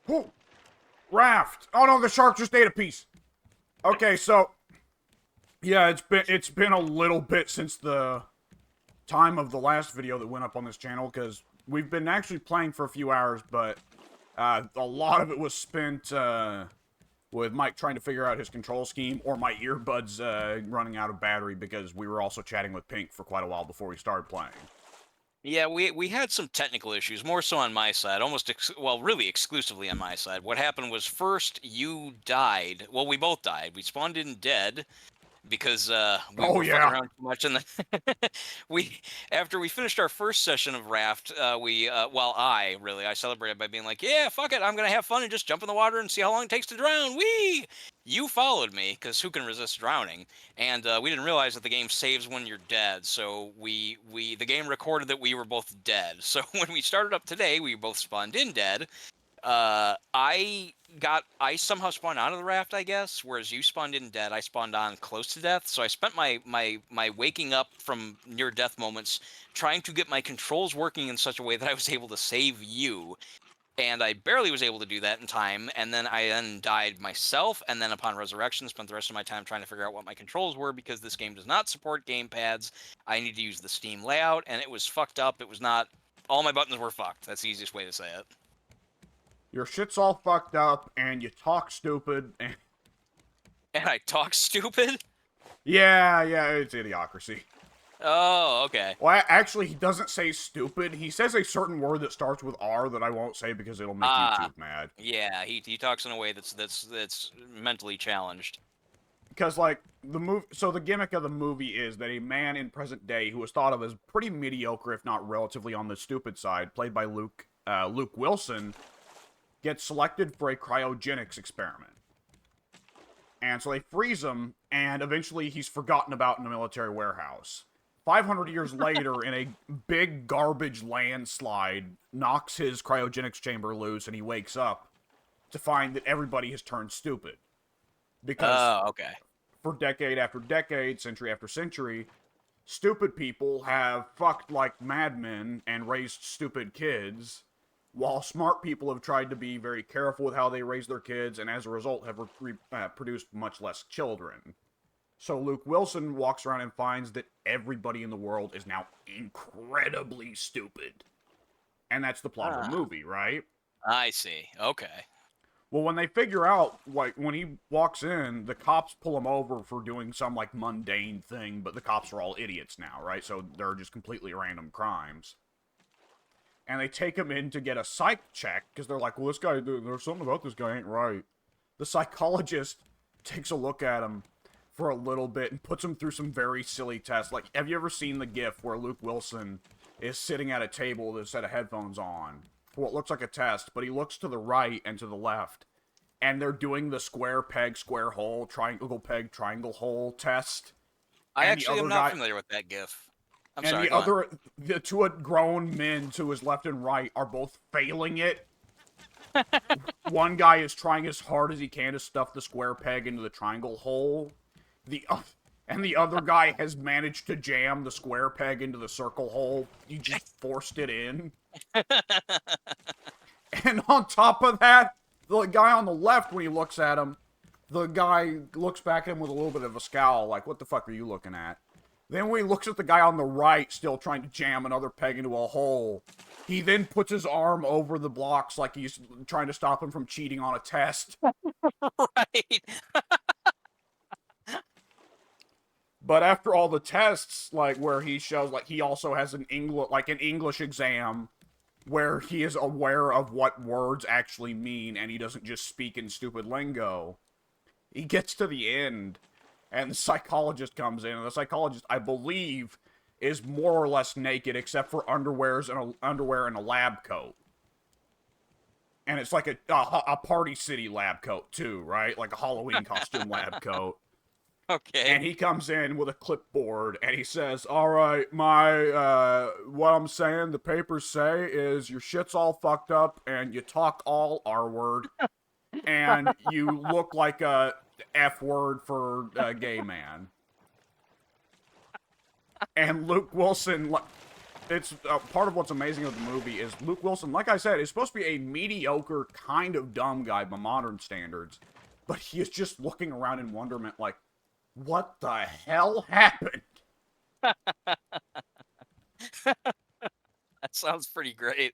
Whoa! Raft! Oh no, the shark just ate a piece. Okay, so yeah, it's been a little bit since the time of the last video that went up on this channel, because we've been actually playing for a few hours, but a lot of it was spent with Mike trying to figure out his control scheme, or my earbuds running out of battery, because we were also chatting with Pink for quite a while before we started playing. Yeah, we had some technical issues, more so on my side, well, really exclusively on my side. What happened was first you died. Well, we both died. We spawned in dead because we Oh were fucking yeah. around too much, and then we after we finished our first session of Raft, well, I celebrated by being like, yeah, fuck it, I'm gonna have fun and just jump in the water and see how long it takes to drown. Wee! You followed me because who can resist drowning? And we didn't realize that the game saves when you're dead, so the game recorded that we were both dead. So when we started up today, we both spawned in dead. I somehow spawned out of the raft, I guess, whereas you spawned in dead. I spawned on close to death, so I spent my waking up from near death moments trying to get my controls working in such a way that I was able to save you, and I barely was able to do that in time. And then I died myself, and then upon resurrection spent the rest of my time trying to figure out what my controls were, because this game does not support gamepads. I need to use the Steam layout, and it was fucked up. It was not, all my buttons were fucked. That's the easiest way to say it. Your shit's all fucked up, and you talk stupid, and... And I talk stupid? Yeah, it's idiocracy. Oh, okay. Well, actually, he doesn't say stupid. He says a certain word that starts with R that I won't say because it'll make Ah, YouTube mad. yeah. He talks in a way that's mentally challenged. Because, like, so the gimmick of the movie is that a man in present day who was thought of as pretty mediocre, if not relatively on the stupid side, played by Luke Wilson, gets selected for a cryogenics experiment. And so they freeze him, and eventually he's forgotten about in a military warehouse. 500 years later, in a big garbage landslide, knocks his cryogenics chamber loose, and he wakes up to find that everybody has turned stupid. Because Oh, okay. for decade after decade, century after century, stupid people have fucked like madmen and raised stupid kids, while smart people have tried to be very careful with how they raise their kids, and as a result have produced much less children. So Luke Wilson walks around and finds that everybody in the world is now incredibly stupid. And that's the plot of the Ah, movie, right? I see. Okay. Well, when they figure out, like, when he walks in, the cops pull him over for doing some, like, mundane thing, but the cops are all idiots now, right? So they're just completely random crimes. And they take him in to get a psych check, because they're like, well, this guy, there's something about this guy ain't right. The psychologist takes a look at him for a little bit and puts him through some very silly tests. Like, have you ever seen the gif where Luke Wilson is sitting at a table with a set of headphones on for what looks like a test, but he looks to the right and to the left, and they're doing the square peg, square hole, triangle peg, triangle hole test, I and the actually am other not guy, familiar with that GIF. I'm and sorry. Go on. the two grown men to his left and right are both failing it. One guy is trying as hard as he can to stuff the square peg into the triangle hole. The and the other guy has managed to jam the square peg into the circle hole. He just forced it in. And on top of that, the guy on the left, when he looks at him, the guy looks back at him with a little bit of a scowl, like, what the fuck are you looking at? Then when he looks at the guy on the right, still trying to jam another peg into a hole, he then puts his arm over the blocks like he's trying to stop him from cheating on a test. Right. But after all the tests, like, where he shows, like, he also has an English exam where he is aware of what words actually mean and he doesn't just speak in stupid lingo. He gets to the end, and the psychologist comes in, and the psychologist, I believe, is more or less naked except for underwear and a lab coat. And it's like a Party City lab coat, too, right? Like a Halloween costume lab coat. Okay. And he comes in with a clipboard, and he says, all right, what I'm saying, the papers say, is your shit's all fucked up, and you talk all R-word, and you look like a F-word for a gay man. And Luke Wilson, it's part of what's amazing of the movie is Luke Wilson, like I said, is supposed to be a mediocre, kind of dumb guy by modern standards, but he is just looking around in wonderment like, what the hell happened? That sounds pretty great.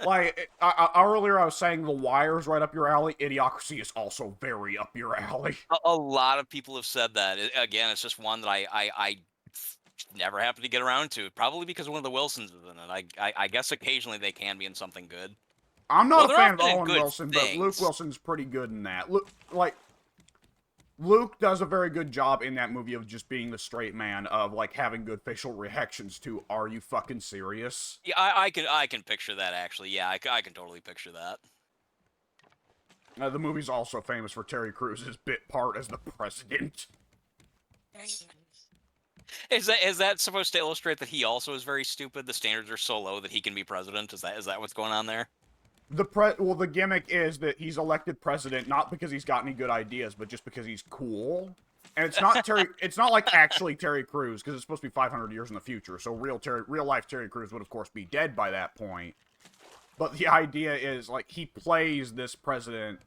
Like, earlier I was saying The Wire's right up your alley. Idiocracy is also very up your alley. A lot of people have said that. Again, it's just one that I never happened to get around to. Probably because one of the Wilsons is in it. I guess occasionally they can be in something good. I'm Well, not a they're fan of often in Owen good Wilson, but Luke things. Wilson's pretty good in that. Luke does a very good job in that movie of just being the straight man, of like having good facial reactions to "Are you fucking serious?" Yeah, I can picture that actually. Yeah, I can totally picture that. The movie's also famous for Terry Crews' bit part as the president. Is that supposed to illustrate that he also is very stupid? The standards are so low that he can be president. Is that what's going on there? The gimmick is that he's elected president not because he's got any good ideas, but just because he's cool. And it's not Terry. It's not like actually Terry Crews, because it's supposed to be 500 years in the future. So real life Terry Crews would of course be dead by that point. But the idea is like he plays this president,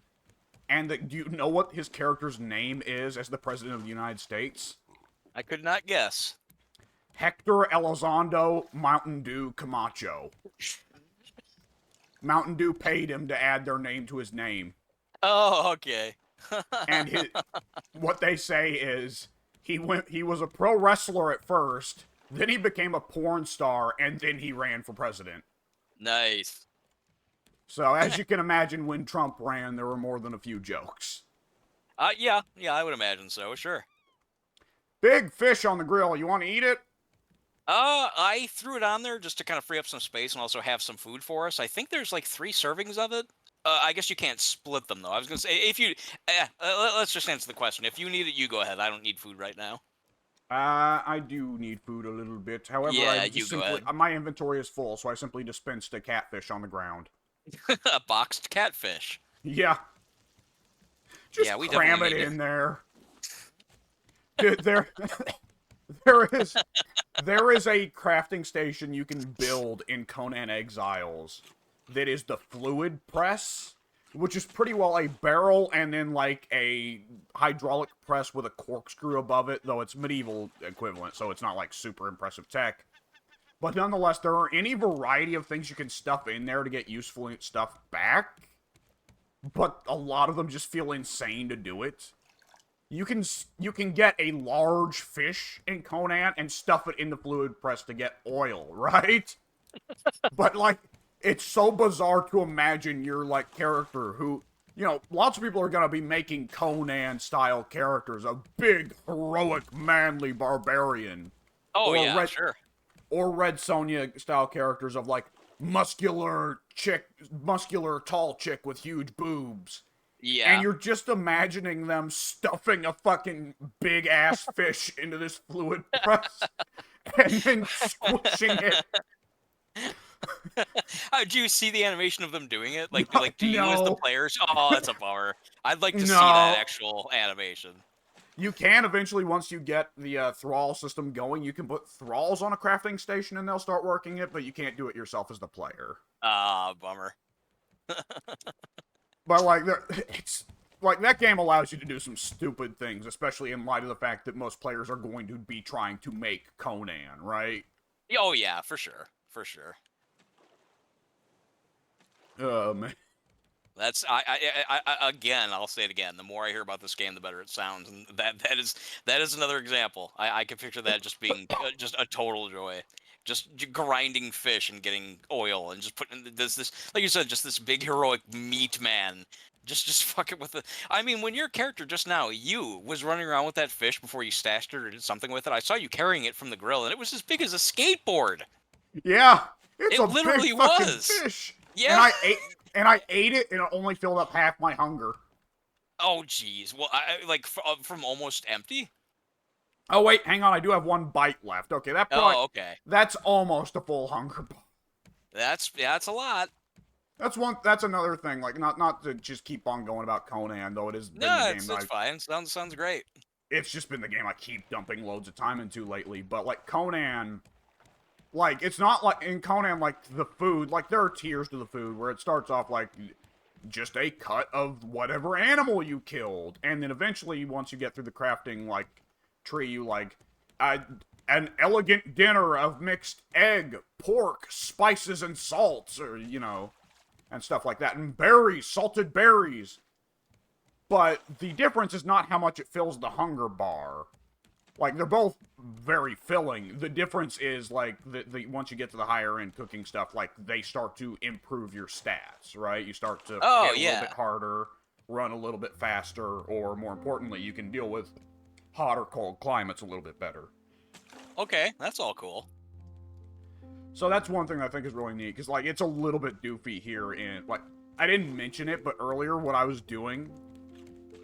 and do you know what his character's name is as the president of the United States? I could not guess. Hector Elizondo Mountain Dew Camacho. Mountain Dew paid him to add their name to his name. Oh, okay. And what they say is he was a pro wrestler at first, then he became a porn star, and then he ran for president. Nice. So as you can imagine, when Trump ran, there were more than a few jokes. Yeah, I would imagine so. Sure. Big fish on the grill. You want to eat it? I threw it on there just to kind of free up some space and also have some food for us. I think there's like 3 servings of it. I guess you can't split them though. I was gonna say if you, let's just answer the question. If you need it, you go ahead. I don't need food right now. I do need food a little bit. However, Yeah, you go ahead. my inventory is full, so I simply dispensed a catfish on the ground. A boxed catfish. Yeah. Just Yeah, we cram definitely it need in there. Dude, there is a crafting station you can build in Conan Exiles that is the fluid press, which is pretty well a barrel and then like a hydraulic press with a corkscrew above it, though it's medieval equivalent, so it's not like super impressive tech. But nonetheless, there are any variety of things you can stuff in there to get useful stuff back, but a lot of them just feel insane to do it. You can get a large fish in Conan and stuff it in the fluid press to get oil, right? But like, it's so bizarre to imagine your like character who, lots of people are gonna be making Conan style characters, a big heroic manly barbarian. Oh or yeah, sure. Or Red Sonja style characters of like muscular tall chick with huge boobs. Yeah. And you're just imagining them stuffing a fucking big ass fish into this fluid press and then squishing it. Do you see the animation of them doing it? Like, No, do you as the no, players? Oh, that's a bummer. I'd like to see that no. actual animation. You can eventually, once you get the thrall system going, you can put thralls on a crafting station and they'll start working it, but you can't do it yourself as the player. Ah, bummer. But like, it's like that game allows you to do some stupid things, especially in light of the fact that most players are going to be trying to make Conan, right? Oh yeah, for sure, for sure. Man. That's again. I'll say it again. The more I hear about this game, the better it sounds, and that is another example. I can picture that just being just a total joy. Just grinding fish and getting oil and just putting this like you said, just this big heroic meat man. Just fuck it with the. I mean, when your character just now, you was running around with that fish before you stashed it or did something with it. I saw you carrying it from the grill, and it was as big as a skateboard. Yeah, it's It a literally big fucking was. fish. Yeah. And I ate it, and it only filled up half my hunger. Oh, geez. Well, from almost empty. Oh wait, hang on, I do have one bite left. Okay, Oh, okay. that's almost a full hunger bar. That's a lot. That's another thing. Like, not to just keep on going about Conan, though it is been No, the it's game fine. Sounds great. it's just been the game I keep dumping loads of time into lately. But like Conan, Like, it's not like in Conan, like, the food, like, there are tiers to the food where it starts off like just a cut of whatever animal you killed. And then eventually, once you get through the crafting, like, tree, you, like, an elegant dinner of mixed egg, pork, spices, and salts, or, you know, and stuff like that. And berries, salted berries. But the difference is not how much it fills the hunger bar. Like, they're both very filling. The difference is, like, once you get to the higher end cooking stuff, like, they start to improve your stats, right? You start to hit a little bit harder, run a little bit faster, or more importantly, you can deal with hot or cold climates a little bit better. Okay, that's all cool. So that's one thing I think is really neat, because, like, it's a little bit doofy here in, like, I didn't mention it, but earlier what I was doing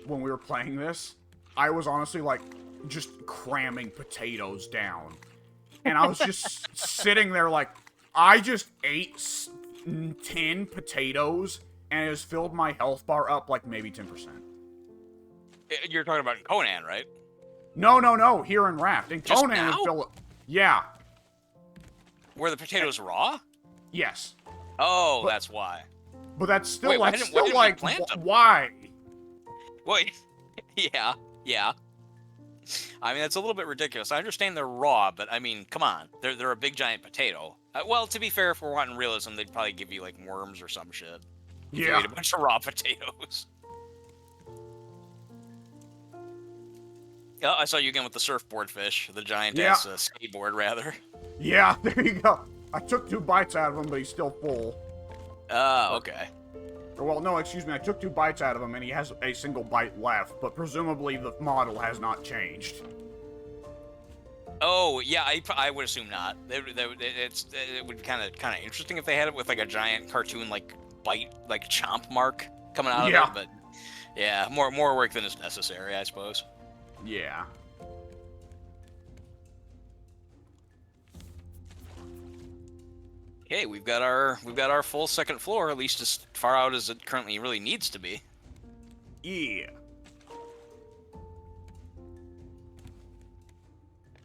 when we were playing this, I was honestly, like, just cramming potatoes down. And I was just sitting there like, I just ate 10 potatoes, and it has filled my health bar up like maybe 10%. You're talking about Conan, right? No, here in Raft. In Just Conan, now? Philip. Yeah. Were the potatoes raw? Yes. Oh, that's why. But that's still, Wait, like, why didn't we plant them? Why? Wait, yeah. I mean, that's a little bit ridiculous. I understand they're raw, but I mean, come on. They're a big giant potato. Well, to be fair, if we're wanting realism, they'd probably give you, like, worms or some shit. If you Yeah. ate a bunch of raw potatoes. Oh, I saw you again with the surfboard fish. The giant-ass skateboard, rather. Yeah, there you go. I took 2 bites out of him, but he's still full. Okay. Well, no, excuse me. I took 2 bites out of him, and he has a single bite left. But presumably, the model has not changed. Oh, yeah, I would assume not. It would kind of interesting if they had it with, like, a giant cartoon, like, bite, like, chomp mark coming out of it. But yeah, more work than is necessary, I suppose. Yeah. Okay, we've got our full second floor, at least as far out as it currently really needs to be. Yeah.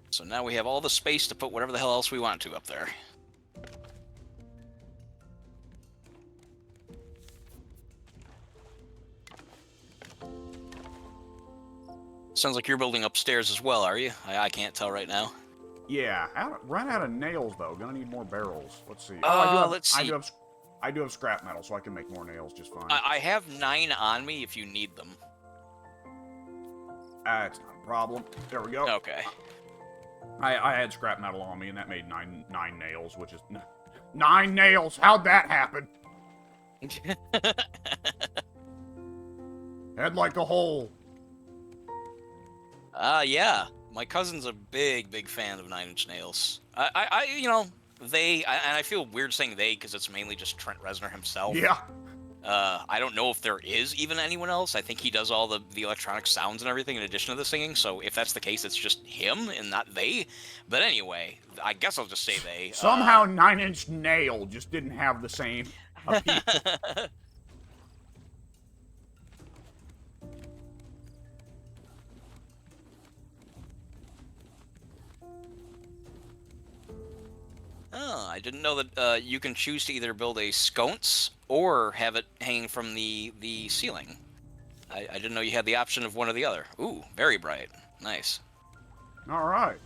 So now we have all the space to put whatever the hell else we want to up there. Sounds like you're building upstairs as well, are you? I can't tell right now. Yeah. Ran out of nails, though. Gonna need more barrels. Let's see. Let's see. I do have scrap metal, so I can make more nails just fine. I have 9 on me if you need them. It's not a problem. There we go. Okay. I had scrap metal on me, and that made nine nails, which is 9 nails. How'd that happen? Had like a hole. Yeah. My cousin's a big fan of 9 Inch Nails. You know, and I feel weird saying they because it's mainly just Trent Reznor himself. Yeah. I don't know if there is even anyone else. I think he does all the electronic sounds and everything in addition to the singing. So if that's the case, it's just him and not they. But anyway, I guess I'll just say they. Somehow 9 Inch Nail just didn't have the same appeal. Oh, I didn't know that you can choose to either build a sconce or have it hanging from the ceiling. I didn't know you had the option of one or the other. Ooh, very bright. Nice. All right.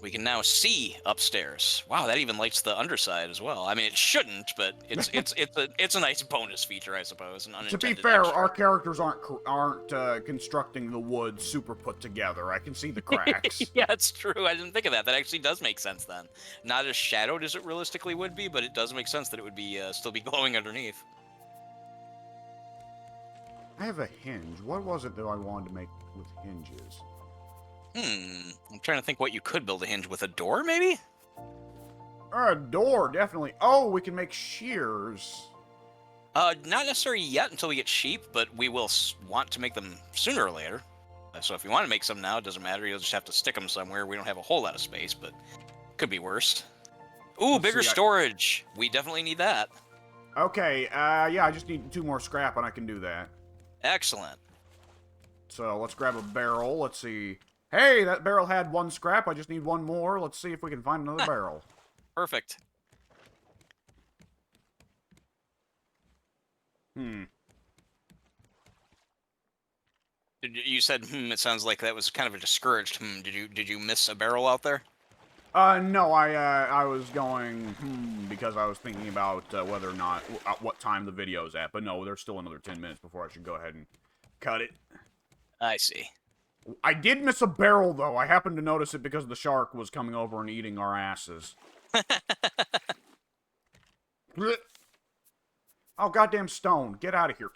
We can now see upstairs. Wow, that even lights the underside as well. I mean, it shouldn't, but it's a nice bonus feature, I suppose. An To be unintended fair, extra. our characters aren't constructing the wood super put together. I can see the cracks. Yeah, it's true. I didn't think of that. That actually does make sense then. Not as shadowed as it realistically would be, but it does make sense that it would be still be glowing underneath. I have a hinge. What was it that I wanted to make with hinges? I'm trying to think what you could build a hinge with. A door, maybe? A door, definitely. Oh, we can make shears. Not necessarily yet until we get sheep, but we will want to make them sooner or later. So if you want to make some now, it doesn't matter. You'll just have to stick them somewhere. We don't have a whole lot of space, but could be worse. Ooh, bigger storage. We definitely need that. Okay, yeah, I just need 2 more scrap and I can do that. Excellent. So let's grab a barrel. Let's see. Hey, that barrel had 1 scrap. I just need 1 more. Let's see if we can find another barrel. Perfect. Hmm. You said, it sounds like that was kind of a discouraged Did you miss a barrel out there? No, I was going, because I was thinking about whether or not, what time the video's at. But no, there's still another 10 minutes before I should go ahead and cut it. I see. I did miss a barrel, though. I happened to notice it because the shark was coming over and eating our asses. Oh, goddamn stone. Get out of here.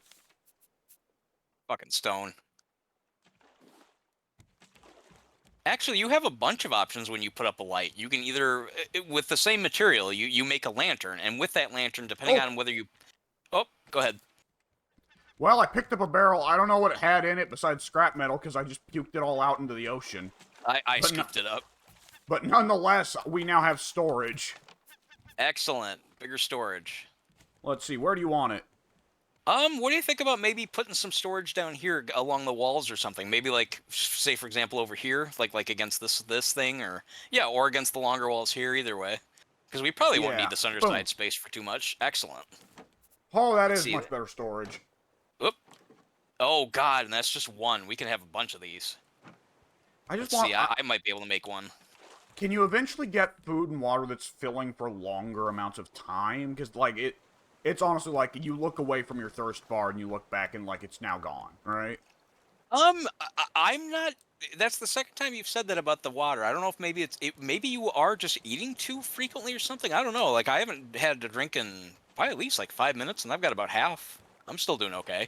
Fucking stone. Actually, you have a bunch of options when you put up a light. You can either, with the same material, you make a lantern, and with that lantern, depending on whether you... Oh, go ahead. Well, I picked up a barrel. I don't know what it had in it besides scrap metal, because I just puked it all out into the ocean. I scooped it up. But nonetheless, we now have storage. Excellent. Bigger storage. Let's see, where do you want it? What do you think about maybe putting some storage down here along the walls or something? Maybe like, say for example, over here, like against this thing, or or against the longer walls here. Either way, because we probably won't need this underside space for too much. Excellent. Oh, that is much better storage. Oop. Oh God, and that's just one. We can have a bunch of these. Let's see. I might be able to make one. Can you eventually get food and water that's filling for longer amounts of time? Because like it's honestly like you look away from your thirst bar and you look back and like it's now gone, right? I'm not. That's the second time you've said that about the water. I don't know if maybe maybe you are just eating too frequently or something. I don't know. Like I haven't had a drink in probably at least like 5 minutes, and I've got about half. I'm still doing okay.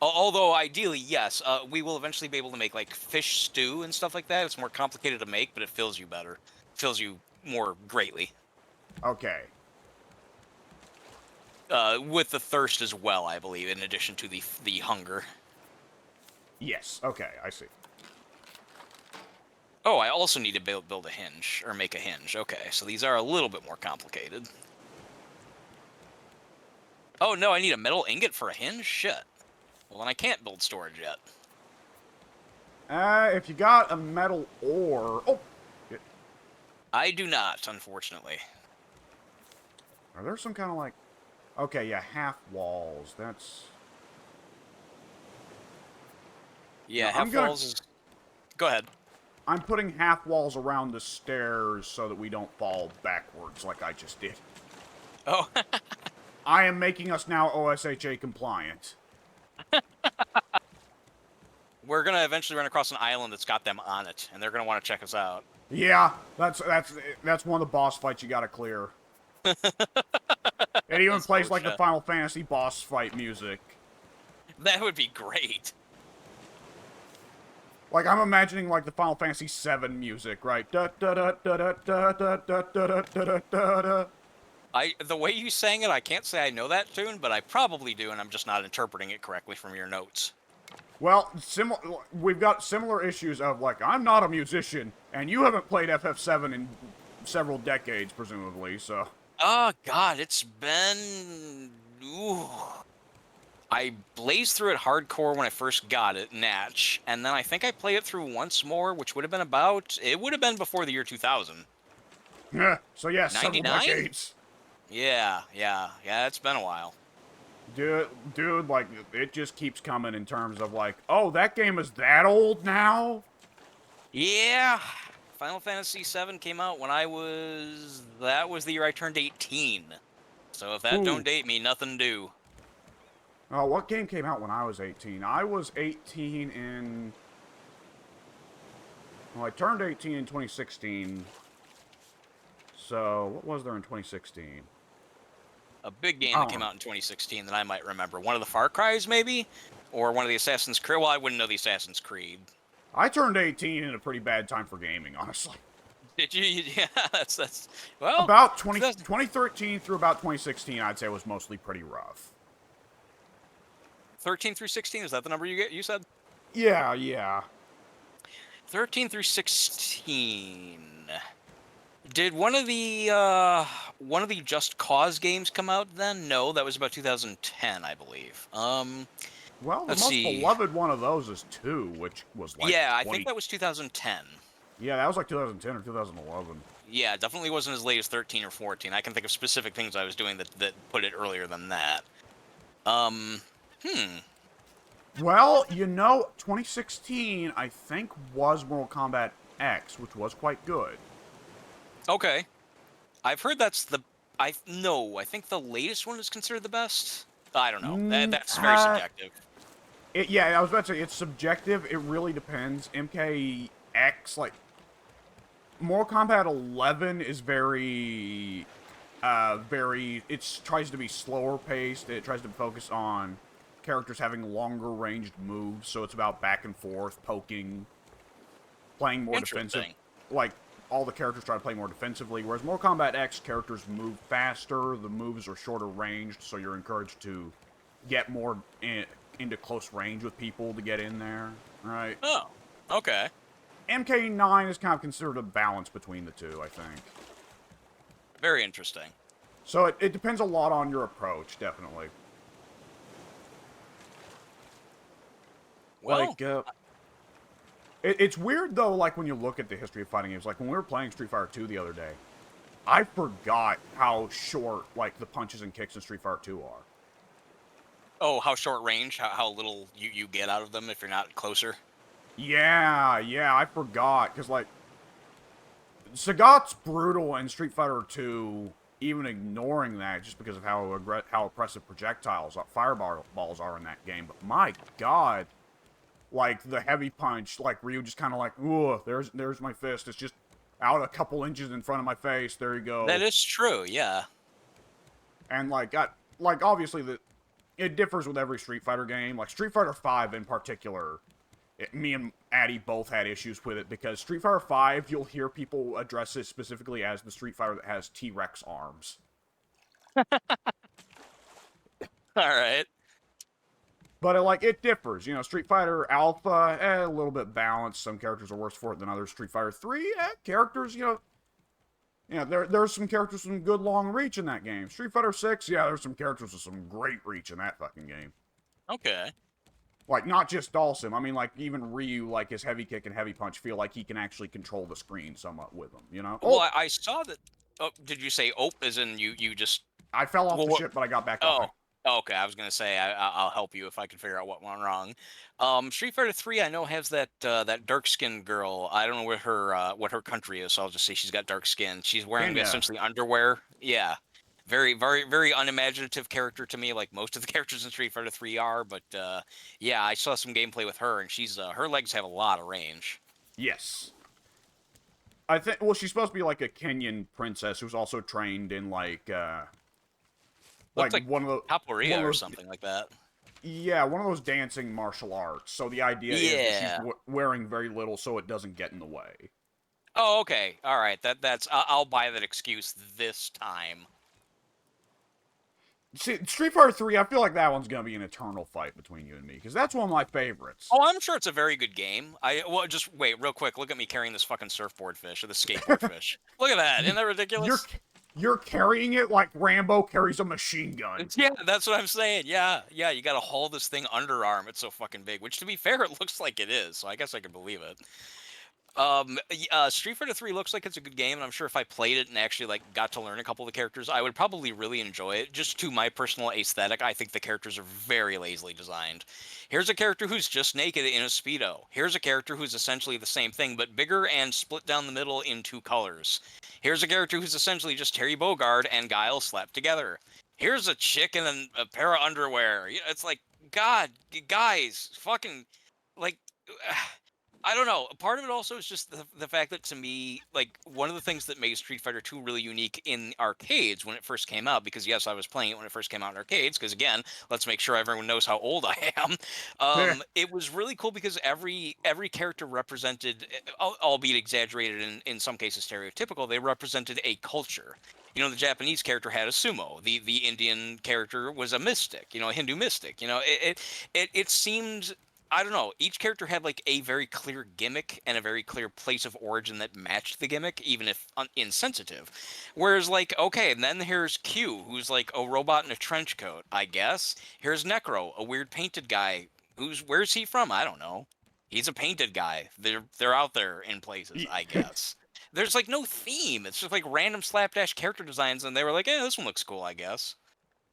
Although ideally, yes, we will eventually be able to make like fish stew and stuff like that. It's more complicated to make, but it fills you better. Fills you more greatly. Okay. With the thirst as well, I believe, in addition to the hunger. Yes. Okay, I see. Oh, I also need to build a hinge, or make a hinge. Okay, so these are a little bit more complicated. Oh, no, I need a metal ingot for a hinge? Shit. Well, then I can't build storage yet. If you got a metal ore... Oh! Shit. I do not, unfortunately. Are there some kind of like... Okay, yeah, half walls. That's... Yeah, half walls is... Go ahead. I'm putting half walls around the stairs so that we don't fall backwards like I just did. Oh. I am making us now OSHA compliant. We're gonna eventually run across an island that's got them on it, and they're gonna want to check us out. Yeah, that's one of the boss fights you gotta clear. It even plays like the Final Fantasy boss fight music. That would be great. Like, I'm imagining, like, the Final Fantasy VII music, right? Da da da da da da da da da da da da. The way you sang it, I can't say I know that tune, but I probably do, and I'm just not interpreting it correctly from your notes. Well, we've got similar issues of, like, I'm not a musician, and you haven't played FF7 in several decades, presumably, so... Oh, God, it's been... Ooh. I blazed through it hardcore when I first got it, Natch, and then I think I played it through once more, which would have been about... It would have been before the year 2000. Yeah, so yeah, 99? several decades. Yeah, it's been a while. Dude, like, it just keeps coming in terms of, like, oh, that game is that old now? Yeah, Final Fantasy VII came out when that was the year I turned 18. So if that don't date me, nothing do. Oh, what game came out when I was 18? I was 18 in... Well, I turned 18 in 2016. So, what was there in 2016? A big game that came out in 2016 that I might remember. One of the Far Cry's, maybe? Or one of the Assassin's Creed. Well, I wouldn't know the Assassin's Creed. I turned 18 in a pretty bad time for gaming, honestly. Did you? Yeah, that's... Well... About 2013 through about 2016, I'd say was mostly pretty rough. 13 through 16, is that the number you said? Yeah. 13 through 16... Did one of the Just Cause games come out then? No, that was about 2010, I believe. Well, the Let's most see. beloved one of those is 2, which was like Yeah, I think 20. that was 2010. Yeah, that was like 2010 or 2011. Yeah, definitely wasn't as late as 13 or 14. I can think of specific things I was doing that put it earlier than that. Um, hmm. Well, 2016, I think, was Mortal Kombat X, which was quite good. Okay. I've heard that's the. I no. I think the latest one is considered the best. I don't know. Mm, That's very subjective. yeah, I was about to say, it's subjective. It really depends. MKX, like, Mortal Kombat 11 is it tries to be slower paced. It tries to focus on characters having longer ranged moves, so it's about back and forth, poking, playing more defensive. Interesting. Like, all the characters try to play more defensively, whereas Mortal Kombat X characters move faster, the moves are shorter ranged, so you're encouraged to get more into close range with people to get in there, right? Oh. Okay. MK9 is kind of considered a balance between the two, I think. Very interesting. So it depends a lot on your approach, definitely. Well. Like, it's weird, though, like, when you look at the history of fighting games. Like, when we were playing Street Fighter 2 the other day, I forgot how short, like, the punches and kicks in Street Fighter 2 are. Oh, how short range? How little you get out of them if you're not closer? Yeah, I forgot. Because, like, Sagat's brutal in Street Fighter 2, even ignoring that, just because of how oppressive projectiles, fireballs are in that game. But my god, like, the heavy punch, like, Ryu just kind of like, ooh, there's my fist. It's just out a couple inches in front of my face. There you go. That is true. Yeah. And, like, obviously, it differs with every Street Fighter game. Like, Street Fighter 5 in particular, me and Addy both had issues with it, because Street Fighter 5, you'll hear people address it specifically as the Street Fighter that has T-Rex arms. All right. But, it differs. Street Fighter Alpha, a little bit balanced. Some characters are worse for it than others. Street Fighter 3, characters, there's some characters with some good long reach in that game. Street Fighter 6, yeah, there's some characters with some great reach in that fucking game. Okay. Like, not just Dhalsim. I mean, like, even Ryu, like, his heavy kick and heavy punch feel like he can actually control the screen somewhat with them, Well, I saw that. Oh, did you say "ope" as in you just? I fell off Well, the ship, but I got back Oh, on it. okay. I was gonna say I'll help you if I can figure out what went wrong. Street Fighter 3, I know has that dark skinned girl. I don't know what her country is, so I'll just say she's got dark skin. She's wearing Kenya. essentially underwear. Yeah, very very very unimaginative character to me, like most of the characters in Street Fighter 3 are. But yeah, I saw some gameplay with her, and she's her legs have a lot of range. Yes. I think, well, she's supposed to be, like, a Kenyan princess who's also trained in, like Looks like one of capoeira or those, something like that. yeah, one of those dancing martial arts. So the idea is that Yeah. she's wearing very little so it doesn't get in the way. Oh, okay. All right. That's I'll buy that excuse this time. See, Street Fighter 3, I feel like that one's gonna be an eternal fight between you and me, because that's one of my favorites. Oh, I'm sure it's a very good game. Well, just wait, real quick. Look at me carrying this fucking surfboard fish or the skateboard fish. Look at that. Isn't that ridiculous? You're carrying it like Rambo carries a machine gun. Yeah, that's what I'm saying. Yeah, yeah. You got to haul this thing underarm. It's so fucking big. Which, to be fair, it looks like it is. So I guess I can believe it. Street Fighter 3 looks like it's a good game, and I'm sure if I played it and actually like got to learn a couple of the characters, I would probably really enjoy it. Just to my personal aesthetic, I think the characters are very lazily designed. Here's a character who's just naked in a speedo. Here's a character who's essentially the same thing but bigger and split down the middle in two colors. Here's a character who's essentially just Terry Bogard and Guile slapped together. Here's a chick in a pair of underwear. It's like, God, guys, fucking, like. I don't know. Part of it also is just the fact that, to me, like, one of the things that made Street Fighter 2 really unique in arcades when it first came out, because yes, I was playing it when it first came out in arcades, because again, let's make sure everyone knows how old I am. It was really cool because every character represented, albeit exaggerated in some cases stereotypical, they represented a culture. The Japanese character had a sumo. The Indian character was a mystic. A Hindu mystic. It seemed. I don't know. Each character had like a very clear gimmick and a very clear place of origin that matched the gimmick, even if insensitive. Whereas, like, okay, and then here's Q, who's like a robot in a trench coat, I guess. Here's Necro, a weird painted guy. Where's he from? I don't know. He's a painted guy. They're out there in places, I guess. There's like no theme. It's just like random slapdash character designs, and they were like, "Eh, this one looks cool, I guess."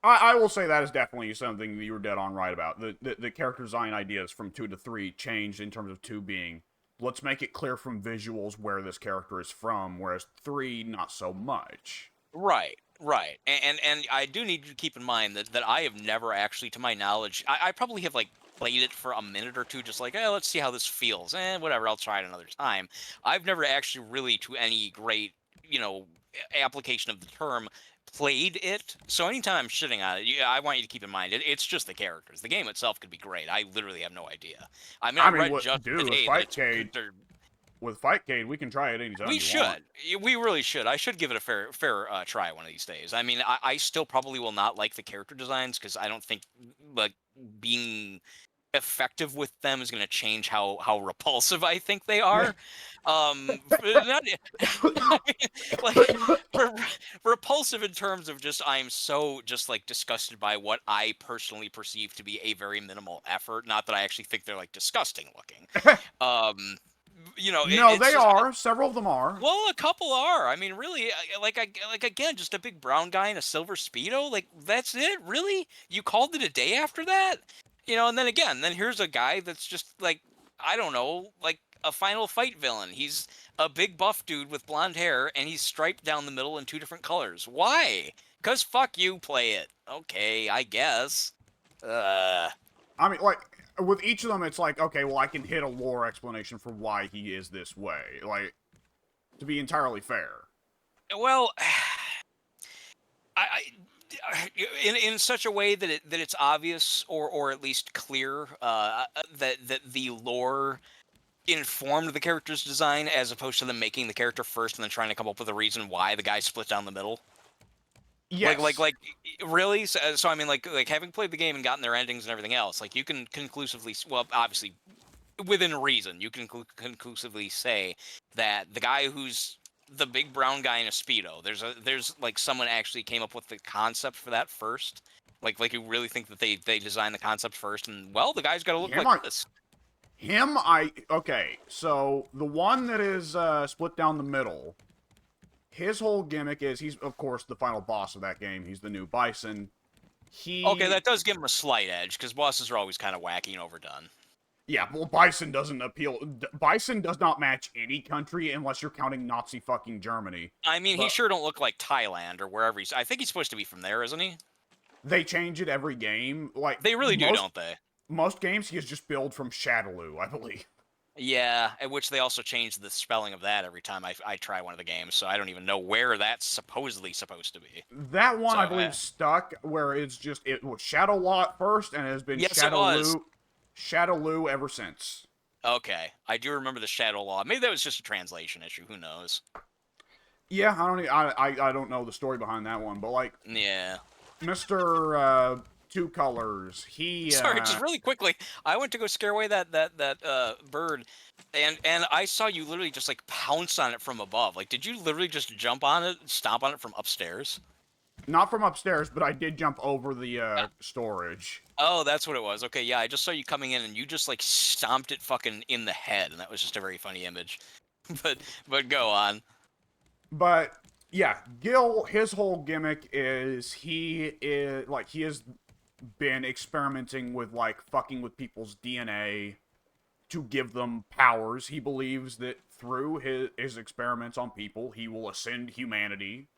I will say that is definitely something that you were dead on right about. The character design ideas from 2 to 3 changed in terms of 2 being, let's make it clear from visuals where this character is from, whereas 3, not so much. Right, right. And I do need you to keep in mind that I have never actually, to my knowledge, I probably have like played it for a minute or two, just like, let's see how this feels. Whatever, I'll try it another time. I've never actually really, to any great, application of the term, played it. So anytime I'm shitting on it, I want you to keep in mind it's just the characters. The game itself could be great. I literally have no idea. I mean, I I mean, read just dude, today that it's they're with Fightcade, we can try it anytime we you want. should. We really should. I should give it a fair try one of these days. I mean, I still probably will not like the character designs because I don't think like being effective with them is going to change how repulsive I think they are. Not, I mean, like repulsive in terms of just I'm so just like disgusted by what I personally perceive to be a very minimal effort. Not that I actually think they're like disgusting looking. Um, No, it's they just are. Several of them are. well, a couple are. I mean, really, like again, just a big brown guy in a silver speedo. Like that's it, really. You called it a day after that, and then again, then here's a guy that's just like I don't know, like a Final Fight villain. He's a big buff dude with blonde hair, and he's striped down the middle in 2 different colors. Why? 'Cause fuck you, play it. Okay, I guess. Uh, I mean, like, with each of them, it's like, okay, well, I can hit a lore explanation for why he is this way. Like, to be entirely fair. well, in such a way that it's obvious or at least clear that the lore informed the character's design as opposed to them making the character first and then trying to come up with a reason why the guy split down the middle. Yes. Like really? So I mean, like having played the game and gotten their endings and everything else, like you can conclusively, well, obviously within reason, you can conclusively say that the guy who's the big brown guy in a speedo, there's like someone actually came up with the concept for that first. Like you really think that they designed the concept first, and well, the guy's got to look Him, like this. okay, so the one that is split down the middle, his whole gimmick is he's, of course, the final boss of that game. He's the new Bison. Okay, that does give him a slight edge because bosses are always kind of wacky and overdone. Yeah, well, Bison doesn't appeal. Bison does not match any country unless you're counting Nazi fucking Germany. I mean, he But sure don't look like Thailand or wherever he's. I think he's supposed to be from there, isn't he? they change it every game. Like, They really do, don't they? most games, he is just billed from Shadaloo, I believe. Yeah, at which they also change the spelling of that every time I try one of the games, so I don't even know where that's supposedly supposed to be. That one, So, I believe, stuck where it was Shadowlaw at first, and it has been yes, it was. Shadaloo ever since. Okay, I do remember the Shadow Law. Maybe that was just a translation issue. Who knows? Yeah, I don't know the story behind that one, but like Yeah. Mr. Two Colors, he Sorry, just really quickly. I went to go scare away that bird, and I saw you literally just like pounce on it from above. Like, did you literally just jump on it, stomp on it from upstairs? not from upstairs, but I did jump over the storage. Oh, that's what it was. Okay, yeah, I just saw you coming in, and you just like stomped it fucking in the head, and that was just a very funny image. but but go on. But yeah, Gil, his whole gimmick is he has been experimenting with like fucking with people's DNA to give them powers. He believes that through his experiments on people, he will ascend humanity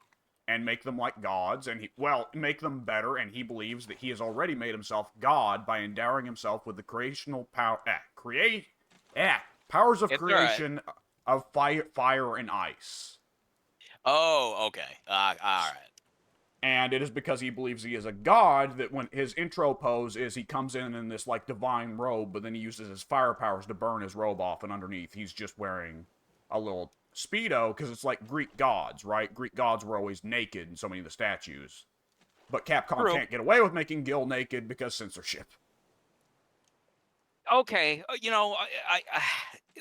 and make them like gods, and make them better. And he believes that he has already made himself God by endowing himself with the creational power, powers of It's all right. creation of fire and ice. Oh, okay. All right. And it is because he believes he is a god that when his intro pose is he comes in this like divine robe, but then he uses his fire powers to burn his robe off, and underneath he's just wearing a little speedo because it's like Greek gods, right? Greek gods were always naked in so many of the statues, but Capcom True. can't get away with making Gil naked because censorship. Okay,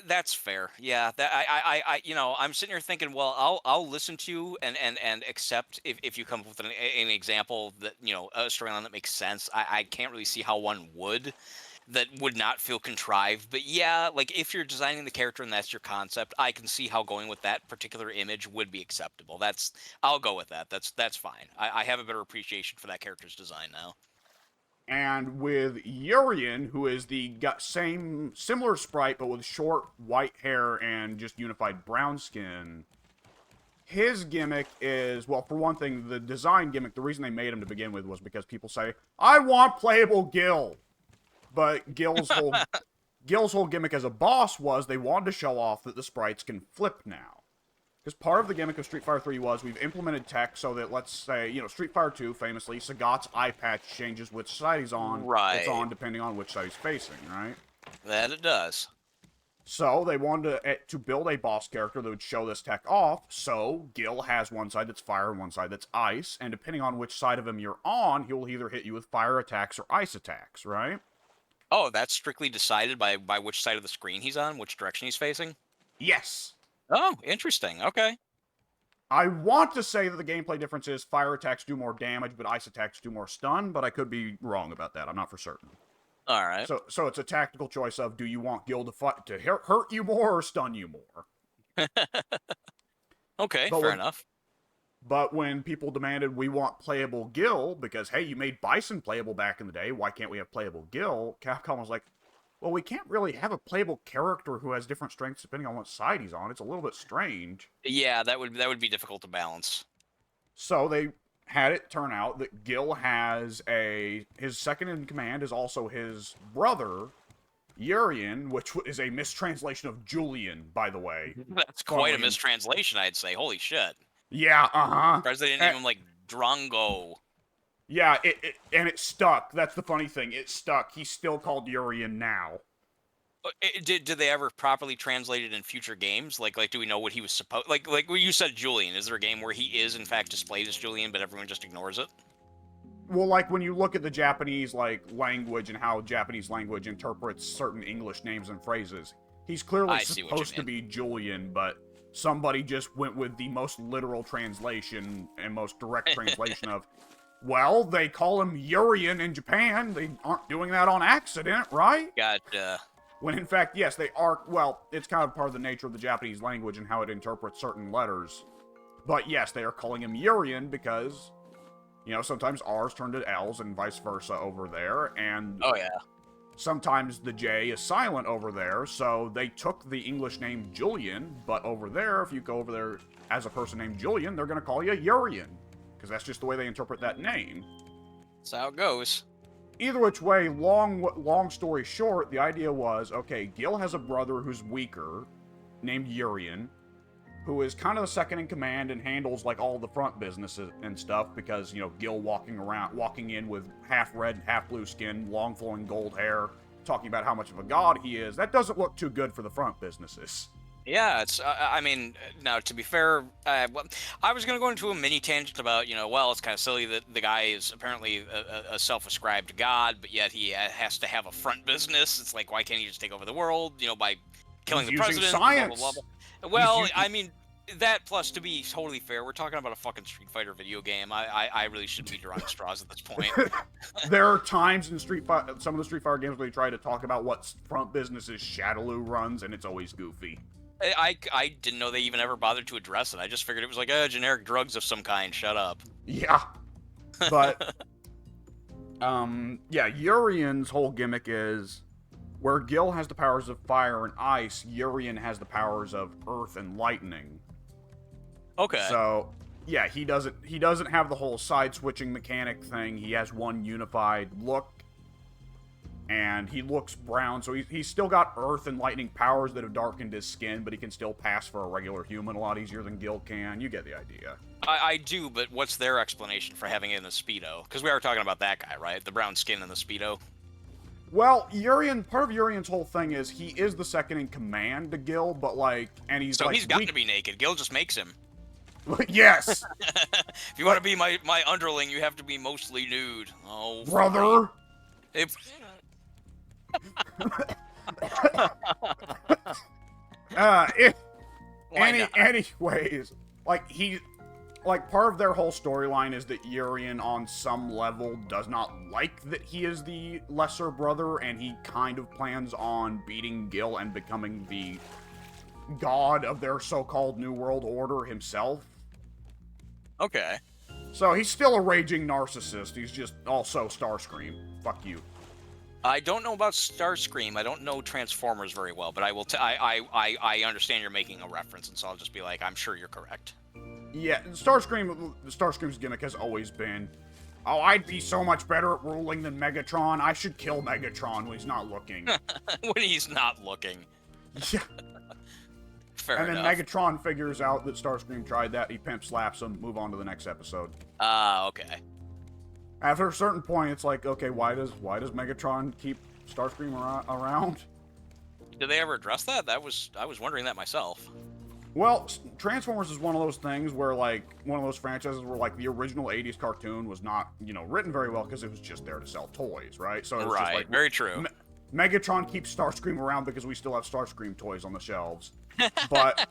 that's fair. Yeah, that I'm sitting here thinking, well, I'll listen to you and accept if you come up with an example that a storyline that makes sense. I can't really see how one would that would not feel contrived. But yeah, like if you're designing the character and that's your concept, I can see how going with that particular image would be acceptable. I'll go with that. That's fine. I have a better appreciation for that character's design now. And with Urian, who is the same similar sprite but with short white hair and just unified brown skin, his gimmick is, well, for one thing, the design gimmick, the reason they made him to begin with was because people say, I want playable Gil. But Gil's whole gimmick as a boss was they wanted to show off that the sprites can flip now. Because part of the gimmick of Street Fighter 3 was we've implemented tech so that, let's say, Street Fighter 2, famously, Sagat's eye patch changes which side he's on. It's Right. on depending on which side he's facing, right? That it does. So they wanted to build a boss character that would show this tech off. So Gil has one side that's fire and one side that's ice, and depending on which side of him you're on, he will either hit you with fire attacks or ice attacks, right? Oh, that's strictly decided by which side of the screen he's on, which direction he's facing? Yes. Oh, interesting. Okay. I want to say that the gameplay difference is fire attacks do more damage, but ice attacks do more stun, but I could be wrong about that. I'm not for certain. All right. So it's a tactical choice of do you want Gil to hurt you more or stun you more? Okay, But fair enough. But when people demanded we want playable Gil, because hey, you made Bison playable back in the day, why can't we have playable Gil? Capcom was like, well, we can't really have a playable character who has different strengths depending on what side he's on. It's a little bit strange. Yeah, that would be difficult to balance. So they had it turn out that Gil has his second in command is also his brother, Urian, which is a mistranslation of Julian, by the way. That's quite a mistranslation, I'd say. Holy shit. Yeah, President name him like Drongo. Yeah, and it stuck. That's the funny thing. It stuck. He's still called Urian now. Did they ever properly translate it in future games? Like do we know what he was supposed like when you said Julian? Is there a game where he is in fact displayed as Julian, but everyone just ignores it? Well, like when you look at the Japanese language and how Japanese language interprets certain English names and phrases, he's clearly supposed to be Julian, but somebody just went with the most literal translation and most direct translation of, well, they call him Urian in Japan. They aren't doing that on accident, right? Gotcha. When in fact, yes, they are. Well, it's kind of part of the nature of the Japanese language and how it interprets certain letters. But yes, they are calling him Urian because, sometimes R's turn to L's and vice versa over there. And oh yeah, sometimes the J is silent over there. So they took the English name Julian, but over there, if you go over there as a person named Julian, they're going to call you Urian because that's just the way they interpret that name. That's how it goes. Either which way, long story short, the idea was, okay, Gil has a brother who's weaker, named Urian, who is kind of the second in command and handles all the front businesses and stuff because, Gil walking in with half red, half blue skin, long flowing gold hair, talking about how much of a god he is, that doesn't look too good for the front businesses. Yeah, it's. I mean, now to be fair, I was going to go into a mini tangent about, well, it's kind of silly that the guy is apparently a self-ascribed god, but yet he has to have a front business. It's like, why can't he just take over the world, by killing the president? Science. Blah, blah, blah. Well, I mean, that plus, to be totally fair, we're talking about a fucking Street Fighter video game. I really shouldn't be drawing straws at this point. There are times in some of the Street Fighter games where they try to talk about what front businesses Shadaloo runs, and it's always goofy. I didn't know they even ever bothered to address it. I just figured it was like, generic drugs of some kind. Shut up. Yeah. But, yeah, Urian's whole gimmick is where Gil has the powers of fire and ice, Urian has the powers of earth and lightning. Okay. So, yeah, he doesn't have the whole side-switching mechanic thing. He has one unified look. And he looks brown, so he's still got earth and lightning powers that have darkened his skin, but he can still pass for a regular human a lot easier than Gil can. You get the idea. I do, but what's their explanation for having it in the Speedo? Because we are talking about that guy, right? The brown skin in the Speedo. Well, part of Urian's whole thing is he is the second in command to Gil, but and he's so he's got to be naked. Gil just makes him. Yes. If you want to be my underling, you have to be mostly nude. Oh, brother. If, Why not? anyways, like part of their whole storyline is that Urian, on some level, does not like that he is the lesser brother, and he kind of plans on beating Gil and becoming the god of their so-called New World Order himself. Okay. So he's still a raging narcissist. He's just also Starscream. Fuck you. I don't know about Starscream. I don't know Transformers very well, but I will. I understand you're making a reference, and so I'll just be like, I'm sure you're correct. Yeah, Starscream's gimmick has always been, oh, I'd be so much better at ruling than Megatron. I should kill Megatron when he's not looking. When he's not looking. Yeah. Fair And enough. then Megatron figures out that Starscream tried that. He pimp slaps him. Move on to the next episode. Okay. After a certain point, it's like, okay, why does Megatron keep Starscream around? Did they ever address that? I was wondering that myself. Well, Transformers is one of those things where, like, one of those franchises where, like, the original 80s cartoon was not, written very well because it was just there to sell toys, right? So it was just like, very true. Megatron keeps Starscream around because we still have Starscream toys on the shelves. But,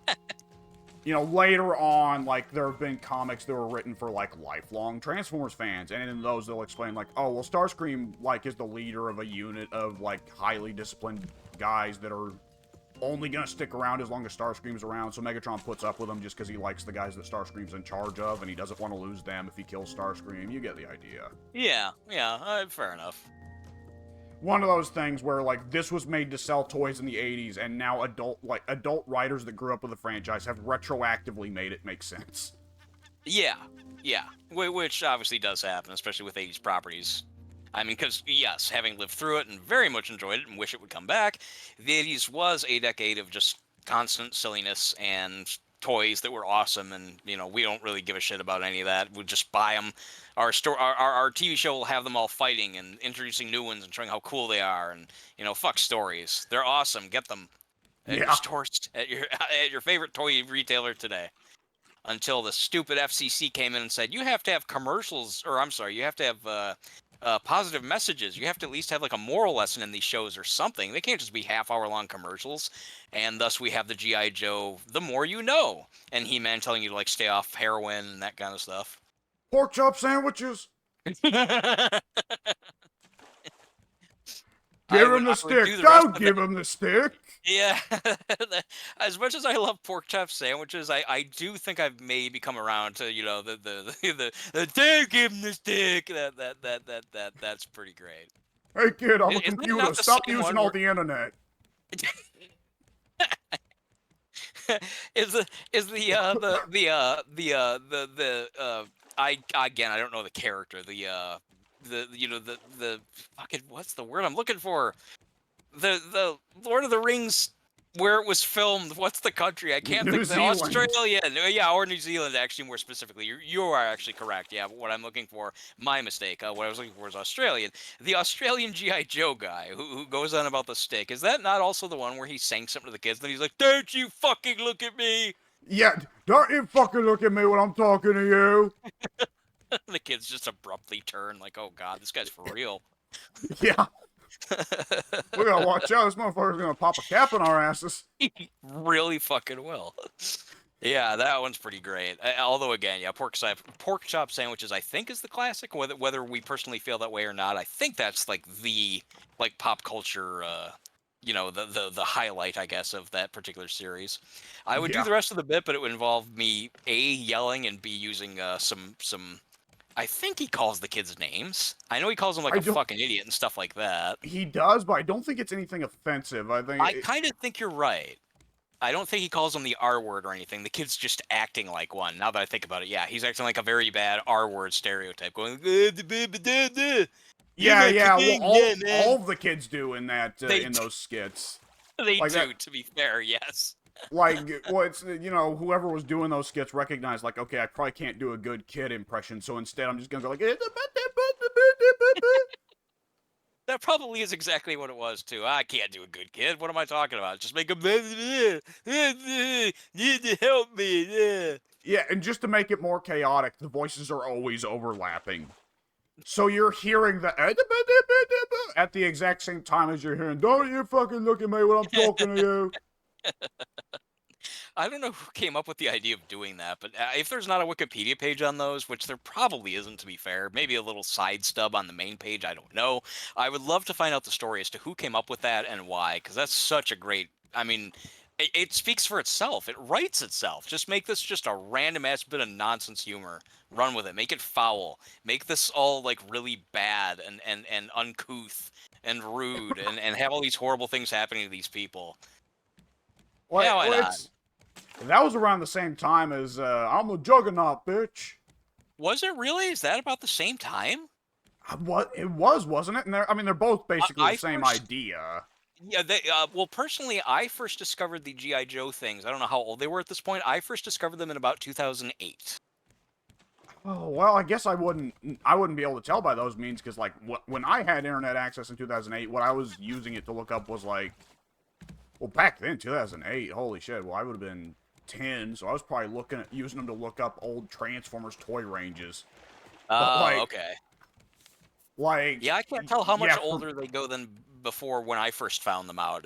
later on, like, there have been comics that were written for, like, lifelong Transformers fans. And in those, they'll explain, like, oh, well, Starscream, like, is the leader of a unit of, like, highly disciplined guys that are only gonna stick around as long as Starscream's around. So Megatron puts up with them just because he likes the guys that Starscream's in charge of, and he doesn't want to lose them if he kills Starscream. You get the idea. Yeah, fair enough. One of those things where, like, this was made to sell toys in the 80s, and now adult writers that grew up with the franchise have retroactively made it make sense. Yeah, which obviously does happen, especially with 80s properties. I mean, because, yes, having lived through it and very much enjoyed it and wish it would come back, the 80s was a decade of just constant silliness and toys that were awesome, and, we don't really give a shit about any of that. We'll just buy them. Our TV show will have them all fighting and introducing new ones and showing how cool they are, and, fuck stories. They're awesome. Get them at your stores, at your favorite toy retailer today. Until the stupid FCC came in and said, you have to have commercials, or I'm sorry, you have to have positive messages. You have to at least have like a moral lesson in these shows or something. They can't just be half-hour-long commercials. And thus we have the G.I. Joe, The More You Know, and He-Man telling you to like stay off heroin and that kind of stuff. Pork chop sandwiches. Give him the stick. Don't give him the stick. Yeah. As much as I love pork chop sandwiches, I do think I've maybe come around to, the don't give him the stick. That's pretty great. Hey kid, I'm a Isn't it computer. not the Stop same using one all where- the internet. I don't know the character, the fucking, what's the word I'm looking for? The Lord of the Rings, where it was filmed, what's the country? I can't New think of it. Zealand. Australia. Yeah, or New Zealand, actually, more specifically. You are actually correct. Yeah, but what I'm looking for, my mistake. What I was looking for is Australian. The Australian G.I. Joe guy who goes on about the stick. Is that not also the one where he's saying something to the kids, and he's like, don't you fucking look at me? Yeah, don't you fucking look at me when I'm talking to you. The kids just abruptly turn like, oh god, this guy's for real. Yeah. We gotta watch out. This motherfucker's gonna pop a cap in our asses. Really fucking will. Yeah, that one's pretty great. Although again, yeah, pork chop sandwiches I think is the classic. Whether we personally feel that way or not, I think that's like the pop culture. The highlight, I guess, of that particular series. I would do the rest of the bit, but it would involve me A, yelling, and B, using some. I think he calls the kids names. I know he calls them like a fucking idiot and stuff like that. He does, but I don't think it's anything offensive. I kind of think you're right. I don't think he calls them the R word or anything. The kid's just acting like one. Now that I think about it, yeah, he's acting like a very bad R word stereotype, going. Yeah. Well, all of the kids do in that in those skits. They do, to be fair, yes. Like, well, it's whoever was doing those skits recognized, like, okay, I probably can't do a good kid impression, so instead I'm just gonna go like. That probably is exactly what it was too. I can't do a good kid. What am I talking about? Just make a need to help me. Yeah, and just to make it more chaotic, the voices are always overlapping. So you're hearing the at the exact same time as you're hearing, "Don't you fucking look at me when I'm talking to you." I don't know who came up with the idea of doing that, but if there's not a Wikipedia page on those, which there probably isn't, to be fair, maybe a little side stub on the main page, I don't know. I would love to find out the story as to who came up with that and why, because that's such a great. I mean, it speaks for itself. It writes itself. Just make this just a random ass bit of nonsense humor. Run with it. Make it foul. Make this all like really bad and uncouth and rude and have all these horrible things happening to these people. Yeah, Like, why well, not? that was around the same time as I'm the Juggernaut, bitch. Was it really? Is that about the same time? What it was, wasn't it? And they're both basically I the same first, idea. yeah, they, well, personally, I first discovered the GI Joe things. I don't know how old they were at this point. I first discovered them in about 2008. Oh well, I guess I wouldn't be able to tell by those means because like when I had internet access in 2008, what I was using it to look up was like, well, back then 2008, holy shit. Well, I would have been 10, so I was probably using them to look up old Transformers toy ranges. But Oh, okay. Yeah, I can't tell how much yeah, older they go than before when I first found them out.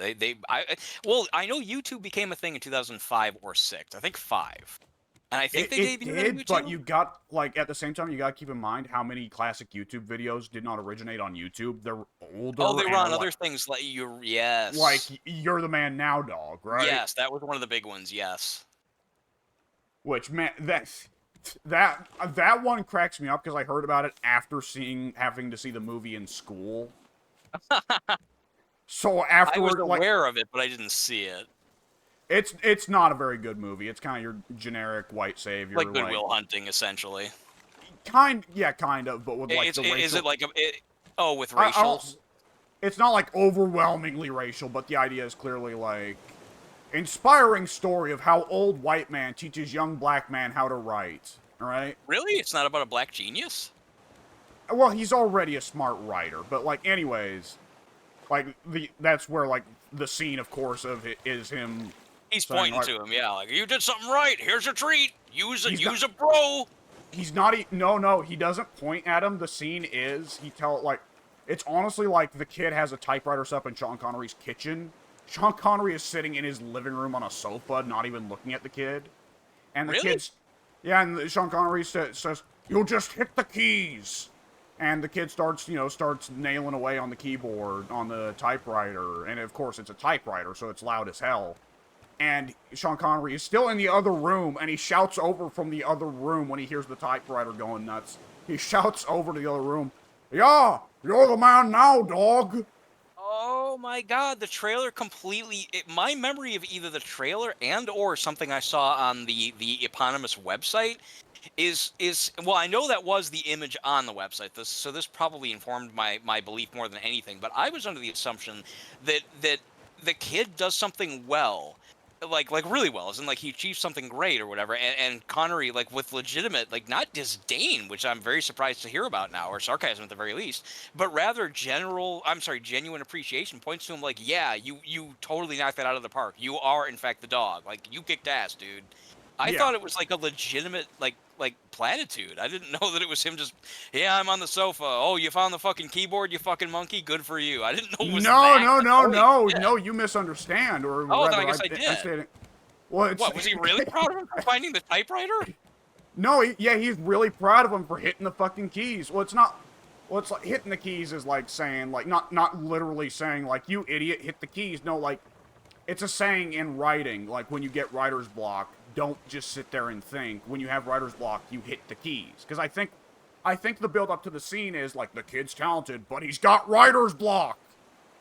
Well, I know YouTube became a thing in 2005 or six. I think five, and I think they it debuted on did, but YouTube. you got like at the same time you got to keep in mind how many classic YouTube videos did not originate on YouTube. They're Oh, older they were and on are other things like you. like Yes, You're the Man Now dog, right? yes, that was one of the big ones. Yes. Which man, that one cracks me up because I heard about it after having to see the movie in school. So I was afterward, like aware of it, but I didn't see it. it's not a very good movie. It's kind of your generic white savior, Like Goodwill Hunting, essentially. kind of, but with like the Is racial. it like oh, with I don't. racials? It's not like overwhelmingly racial, but the idea is clearly like inspiring story of how old white man teaches young black man how to write. All right. Really? It's not about a black genius? Well, he's already a smart writer, but like, anyways, like that's where like the scene, of course, of it is him. He's Saying, pointing like, to him, yeah, like you did something right. Here's a treat. Use he's not. a bro. He's not. No, he doesn't point at him. The scene is it's honestly like the kid has a typewriter set up in Sean Connery's kitchen. Sean Connery is sitting in his living room on a sofa, not even looking at the kid, and the Really? kid's and Sean Connery says, "You'll just hit the keys." And the kid starts nailing away on the keyboard on the typewriter, and of course it's a typewriter, so it's loud as hell. And Sean Connery is still in the other room, and he shouts over from the other room when he hears the typewriter going nuts. He shouts over to the other room, "Yeah, you're the man now, dog." Oh my god, the trailer completely my memory of either the trailer and or something I saw on the eponymous website is well, I know that was the image on the website. This probably informed my belief more than anything, but I was under the assumption that the kid does something well. Like really well, as in like he achieves something great or whatever, and Connery like with legitimate like not disdain, which I'm very surprised to hear about now, or sarcasm at the very least, but rather genuine appreciation points to him like, yeah, you totally knocked that out of the park. You are in fact the dog. Like you kicked ass, dude. I Yeah. thought it was like a legitimate like platitude. I didn't know that it was him just, yeah, I'm on the sofa. Oh, you found the fucking keyboard, you fucking monkey. Good for you. I didn't know it was No, that. no, Like, no, holy no, shit. no. You misunderstand, or Oh, then I rather, guess I I did. stated. Well, it's What, was he really proud of him for finding the typewriter? no, yeah, he's really proud of him for hitting the fucking keys. Well, it's not. Well, it's like hitting the keys is like saying like not literally saying like you idiot hit the keys. No, like it's a saying in writing. Like when you get writer's block, don't just sit there and think. When you have writer's block, you hit the keys. Because I think the build up to the scene is like the kid's talented, but he's got writer's block.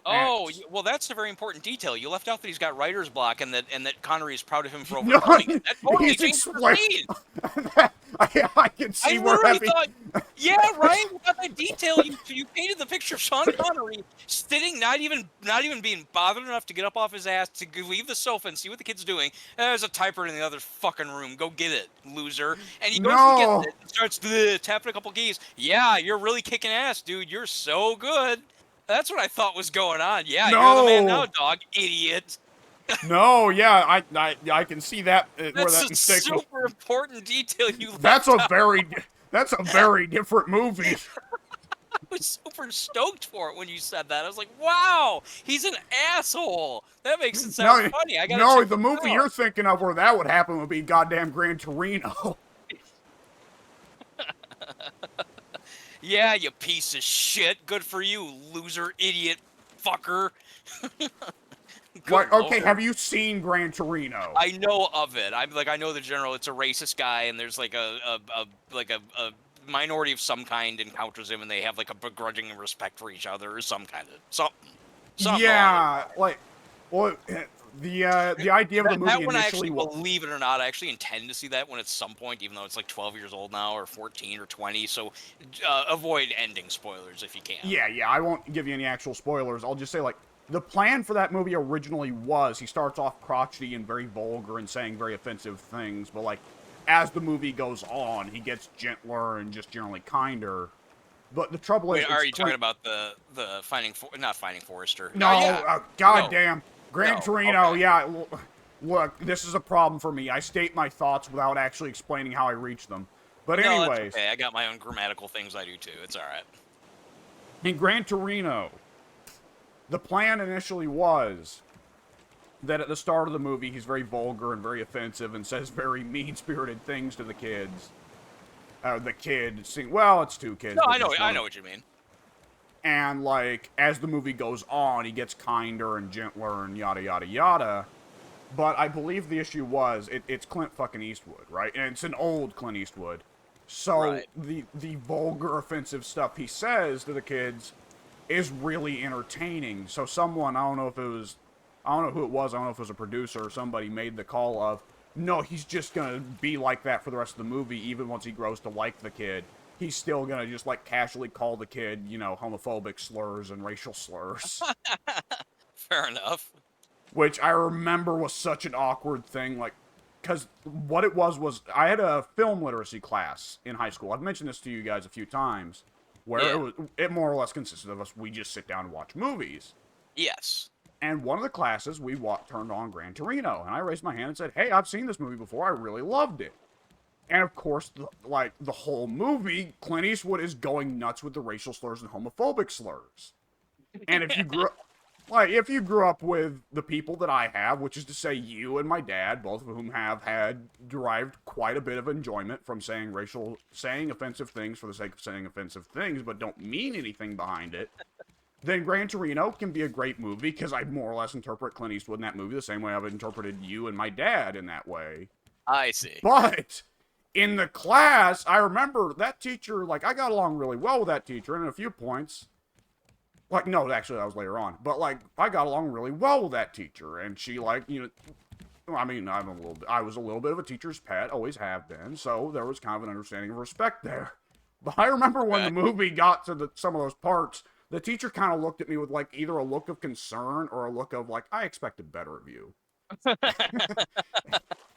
Oh, And, well, that's a very important detail. You left out that he's got writer's block and that Connery is proud of him for no, overcoming it. That totally he's changes the explained. scene. I can see I where literally having. thought, yeah, right. Without that detail, you painted the picture of Sean Connery sitting, not even being bothered enough to get up off his ass to leave the sofa and see what the kid's doing. There's a typewriter in the other fucking room. Go get it, loser. And he goes and No. gets it and starts tapping a couple keys. Yeah, you're really kicking ass, dude. You're so good. That's what I thought was going on. Yeah, you're the man now, No. dog. Idiot. No, yeah, I can see that where That's that a mistake was. super important detail you That's left a out. very that's a very different movie. was super stoked for it when you said that. I was like, wow, he's an asshole. That makes it sound No, funny. I gotta no, check the this movie out. you're thinking of where that would happen would be goddamn Gran Torino. Yeah, you piece of shit. Good for you, loser, idiot, fucker. Good Like, okay, lord. have you seen Gran Torino? I know of it. I'm like, I know the general. It's a racist guy, and there's like a minority of some kind encounters him, and they have like a begrudging respect for each other, or some kind of something along those Yeah, lines. like, well, the idea of the movie That one I initially actually, was. believe it or not, I actually intend to see that one at some point, even though it's like 12 years old now, or 14 or 20. So avoid ending spoilers if you can. Yeah, yeah, I won't give you any actual spoilers. I'll just say, like, the plan for that movie originally was he starts off crotchety and very vulgar and saying very offensive things, but, like, as the movie goes on, he gets gentler and just generally kinder. But the trouble Wait, is, are it's you talking Clint. about the not Finding Forrester? Oh No, yeah, no, goddamn. Gran no. Torino, Okay. yeah, look, this is a problem for me. I state my thoughts without actually explaining how I reach them. But No, that's anyways, okay. I got my own grammatical things I do too. It's all right. in Gran Torino, the plan initially was that at the start of the movie, he's very vulgar and very offensive and says very mean-spirited things to the kids. The kid, well, it's two kids, No, but I know, just I one of. know what you mean. And, like, as the movie goes on, he gets kinder and gentler and yada, yada, yada. But I believe the issue was it's Clint fucking Eastwood, right? And it's an old Clint Eastwood. So Right. the vulgar, offensive stuff he says to the kids is really entertaining. So someone, I don't know who it was, I don't know if it was a producer or somebody made the call of, no, he's just gonna be like that for the rest of the movie, even once he grows to like the kid. He's still gonna just like casually call the kid, homophobic slurs and racial slurs. Fair enough. Which I remember was such an awkward thing, like, because what it was I had a film literacy class in high school. I've mentioned this to you guys a few times, where Yeah. it more or less consisted of us. We just sit down and watch movies. Yes. And one of the classes we turned on Gran Torino, and I raised my hand and said, "Hey, I've seen this movie before. I really loved it." And of course, the whole movie, Clint Eastwood is going nuts with the racial slurs and homophobic slurs. And if you grew up with the people that I have, which is to say you and my dad, both of whom have had derived quite a bit of enjoyment from saying offensive things for the sake of saying offensive things, but don't mean anything behind it, then Gran Torino can be a great movie because I more or less interpret Clint Eastwood in that movie the same way I've interpreted you and my dad in that way. I see. But in the class, I remember that teacher, like, I got along really well with that teacher, and at a few points, like, no, actually, that was later on. But, like, I got along really well with that teacher. And she, like, I mean, I was a little bit of a teacher's pet, always have been. So there was kind of an understanding of respect there. But I remember when the Okay. movie got to some of those parts, the teacher kind of looked at me with, like, either a look of concern or a look of, like, I expected better of you.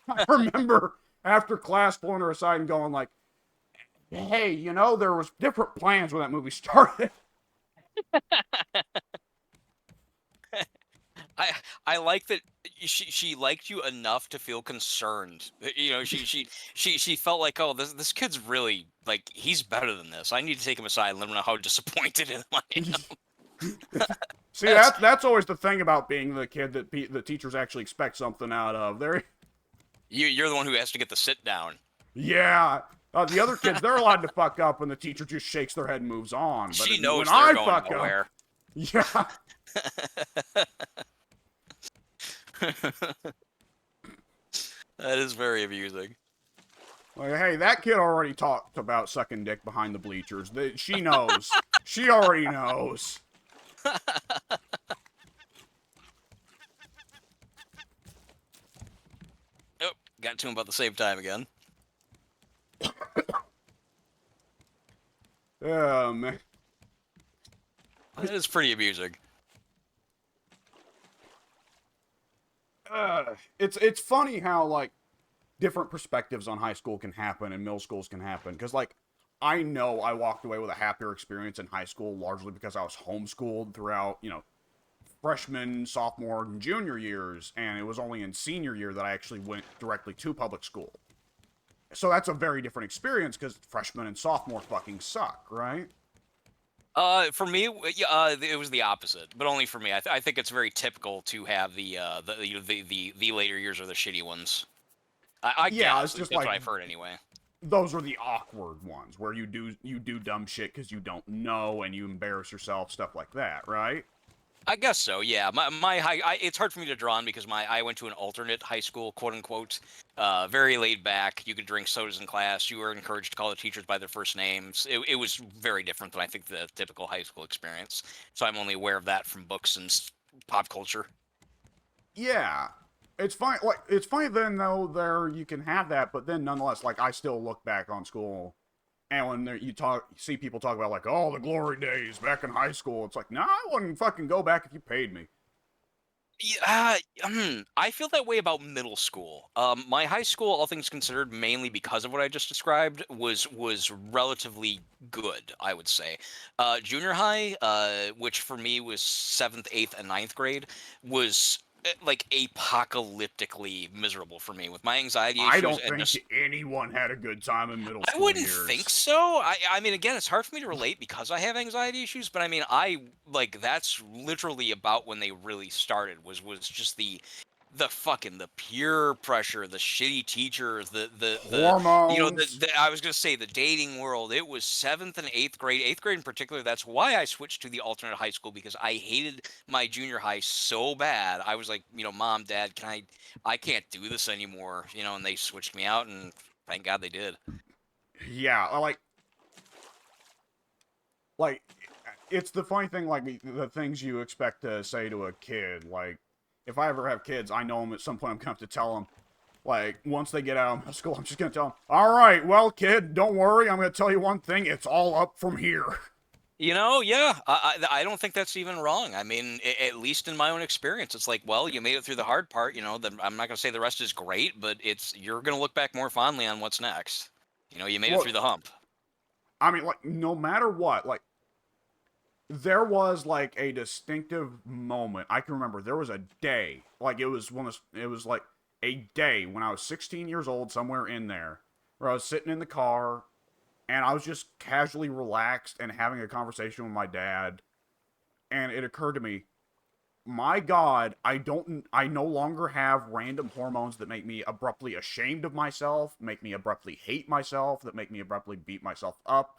I remember after class pulling her aside and going, like, hey, there was different plans when that movie started. I I like that she liked you enough to feel concerned. She felt like, oh, this kid's really like he's better than this. I need to take him aside and let him know how disappointed in I am. See, That's that's always the thing about being the kid that the teachers actually expect something out of. you're the one who has to get the sit down. Yeah. The other kids, they're allowed to fuck up, and the teacher just shakes their head and moves on. But She when knows they're I going fuck up, nowhere. yeah, That is very amusing. like, hey, that kid already talked about sucking dick behind the bleachers. She knows. She already knows. Oh, got to him about the same time again. Man. It is pretty amusing. It's funny how, like, different perspectives on high school can happen and middle schools can happen. Because, like, I know I walked away with a happier experience in high school largely because I was homeschooled throughout, freshman, sophomore, and junior years. And it was only in senior year that I actually went directly to public school. So that's a very different experience because freshman and sophomore fucking suck, right? For me, it was the opposite, but only for me. I think it's very typical to have the later years are the shitty ones. I Yeah, guess it's just that's like what I've heard anyway. those are the awkward ones where you do dumb shit because you don't know and you embarrass yourself, stuff like that, right? I guess so. Yeah, my high. It's hard for me to draw on because I went to an alternate high school, quote unquote. Very laid back. You could drink sodas in class. You were encouraged to call the teachers by their first names. It was very different than I think the typical high school experience. So I'm only aware of that from books and pop culture. Yeah, it's fine. Like it's funny then though there you can have that, but then nonetheless, like I still look back on school, and when see people talk about like, oh, the glory days back in high school. It's like, nah, I wouldn't fucking go back if you paid me. Yeah, I feel that way about middle school. My high school, all things considered, mainly because of what I just described, was relatively good, I would say. Junior high, which for me was seventh, eighth, and ninth grade, was like apocalyptically miserable for me with my anxiety I issues don't and think just anyone had a good time in middle I school wouldn't think years. so. I mean, again, it's hard for me to relate because I have anxiety issues. But I mean, I like that's literally about when they really started. Was just the pure pressure, the shitty teachers, the Hormones. I was gonna say the dating world. It was seventh and eighth grade in particular. That's why I switched to the alternate high school because I hated my junior high so bad. I was like, Mom, Dad, I can't do this anymore. And they switched me out, and thank God they did. Yeah, like it's the funny thing, like the things you expect to say to a kid. Like, if I ever have kids, I know them at some point. I'm gonna have to tell them. Like, once they get out of school, I'm just gonna tell them, all right, well, kid, don't worry. I'm gonna tell you one thing. It's all up from here. Yeah, I don't think that's even wrong. I mean, at least in my own experience, it's like, well, you made it through the hard part. I'm not gonna say the rest is great, but you're gonna look back more fondly on what's next. You made it Well, through the hump. I mean, like, no matter what, like, there was like a distinctive moment. I can remember there was a day, like it was like a day when I was 16 years old, somewhere in there, where I was sitting in the car and I was just casually relaxed and having a conversation with my dad, and it occurred to me, my God, I no longer have random hormones that make me abruptly ashamed of myself, make me abruptly hate myself, that make me abruptly beat myself up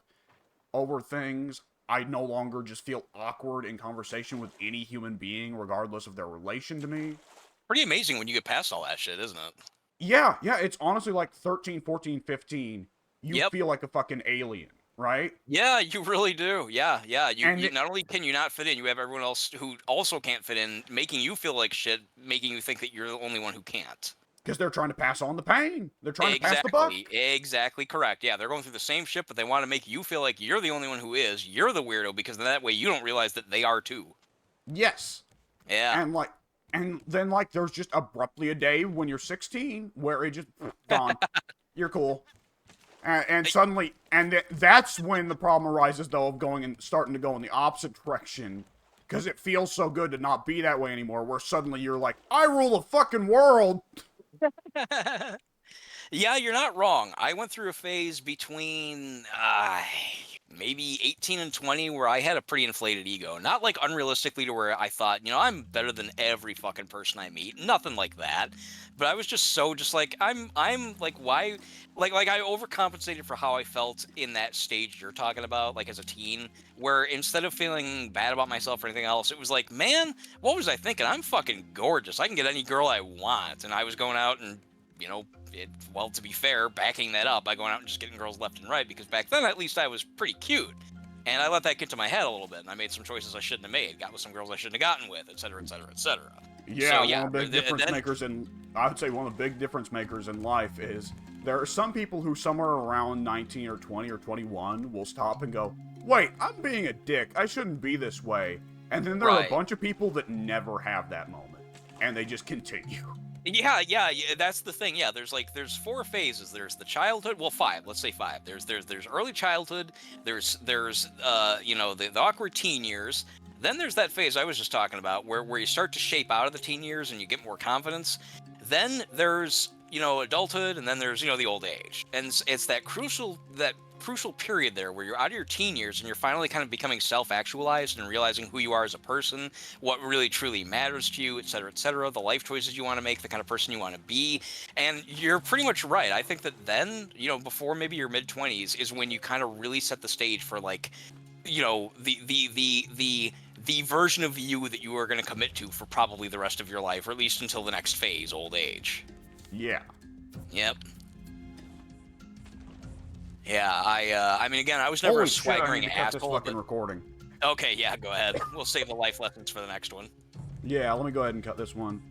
over things. I no longer just feel awkward in conversation with any human being, regardless of their relation to me. Pretty amazing when you get past all that shit, isn't it? Yeah, it's honestly like 13, 14, 15. You Yep. feel like a fucking alien, right? Yeah, you really do. Yeah. You And not only can you not fit in, you have everyone else who also can't fit in, making you feel like shit, making you think that you're the only one who can't. because they're trying to pass on the pain, they're trying to pass the Exactly. buck. Exactly correct. Yeah, they're going through the same shit, but they want to make you feel like you're the only one who is. You're the weirdo because then that way you don't realize that they are too. Yes. Yeah. And like, and then like, there's just abruptly a day when you're 16 where it just gone. You're cool. And suddenly, and that's when the problem arises, though, of going and starting to go in the opposite direction, because it feels so good to not be that way anymore. Where suddenly you're like, I rule the fucking world. Yeah, you're not wrong. I went through a phase between maybe 18 and 20 where I had a pretty inflated ego. Not like unrealistically to where I thought, I'm better than every fucking person I meet. Nothing like that. But I was just like I'm like why like I overcompensated for how I felt in that stage you're talking about, like as a teen, where instead of feeling bad about myself or anything else, it was like, man, what was I thinking? I'm fucking gorgeous. I can get any girl I want. And I was going out and well, to be fair, backing that up by going out and just getting girls left and right, because back then at least I was pretty cute. And I let that get to my head a little bit, and I made some choices I shouldn't have made, got with some girls I shouldn't have gotten with, etc., etc., etc. Yeah, So one yeah, of the big difference then makers in, I would say one of the big difference makers in life is there are some people who somewhere around 19 or 20 or 21 will stop and go, wait, I'm being a dick. I shouldn't be this way. And then there are a right. bunch of people that never have that moment, and they just continue. Yeah, that's the thing. Yeah, there's four phases. There's the childhood. Well, five. Let's say five. There's early childhood. There's the awkward teen years. Then there's that phase I was just talking about where you start to shape out of the teen years and you get more confidence. Then there's adulthood, and then there's the old age, and it's that crucial period there where you're out of your teen years and you're finally kind of becoming self-actualized and realizing who you are as a person, what really truly matters to you, et cetera, the life choices you want to make, the kind of person you want to be. And you're pretty much right. I think that then, before maybe your mid-20s is when you kind of really set the stage for like, the version of you that you are going to commit to for probably the rest of your life, or at least until the next phase, old age. Yeah. Yep. Yeah, I mean, again, I was never Holy a shit, I need swaggering to cut this asshole. fucking recording. Okay, yeah, go ahead. We'll save the life lessons for the next one. Yeah, let me go ahead and cut this one.